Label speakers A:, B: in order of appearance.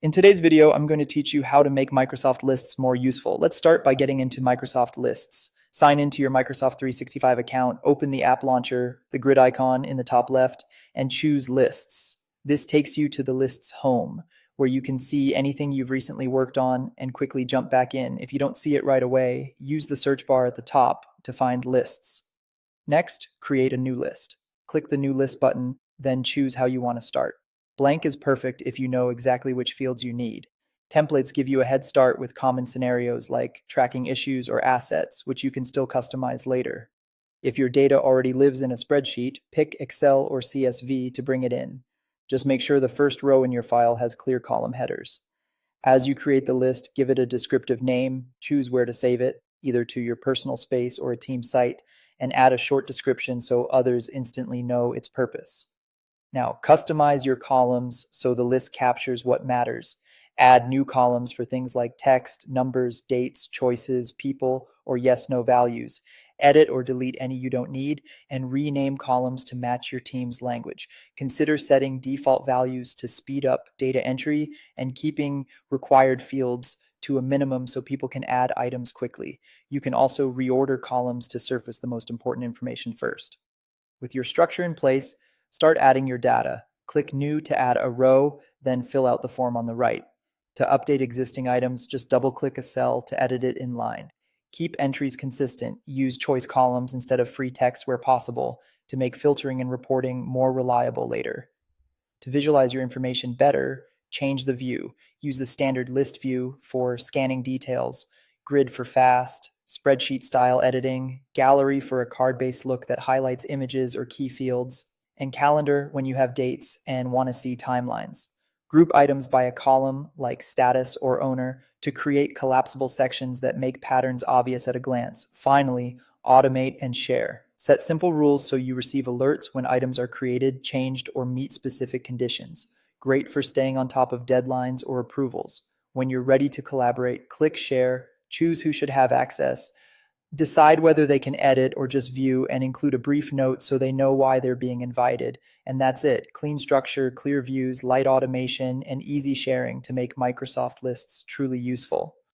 A: In today's video, I'm going to teach you how to make Microsoft Lists more useful. Let's start by getting into Microsoft Lists. Sign into your Microsoft 365 account, open the app launcher, the grid icon in the top left, and choose Lists. This takes you to the Lists home, where you can see anything you've recently worked on and quickly jump back in. If you don't see it right away, use the search bar at the top to find Lists. Next, create a new list. Click the New List button, then choose how you want to start. Blank is perfect if you know exactly which fields you need. Templates give you a head start with common scenarios like tracking issues or assets, which you can still customize later. If your data already lives in a spreadsheet, pick Excel or CSV to bring it in. Just make sure the first row in your file has clear column headers. As you create the list, give it a descriptive name, choose where to save it, either to your personal space or a team site, and add a short description so others instantly know its purpose. Now, customize your columns so the list captures what matters. Add new columns for things like text, numbers, dates, choices, people, or yes no values. Edit or delete any you don't need, and rename columns to match your team's language. Consider setting default values to speed up data entry and keeping required fields to a minimum so people can add items quickly. You can also reorder columns to surface the most important information first. With your structure in place, start adding your data. Click New to add a row, then fill out the form on the right. To update existing items, just double-click a cell to edit it in line. Keep entries consistent. Use choice columns instead of free text where possible to make filtering and reporting more reliable later. To visualize your information better, change the view. Use the standard list view for scanning details, grid for fast, spreadsheet style editing, gallery for a card-based look that highlights images or key fields, and calendar when you have dates and want to see timelines. Group items by a column like status or owner to create collapsible sections that make patterns obvious at a glance. Finally, automate and share. Set simple rules so you receive alerts when items are created, changed, or meet specific conditions. Great for staying on top of deadlines or approvals. When you're ready to collaborate, click share, choose who should have access, decide whether they can edit or just view, and include a brief note so they know why they're being invited. And that's it. Clean structure, clear views, light automation, and easy sharing to make Microsoft Lists truly useful.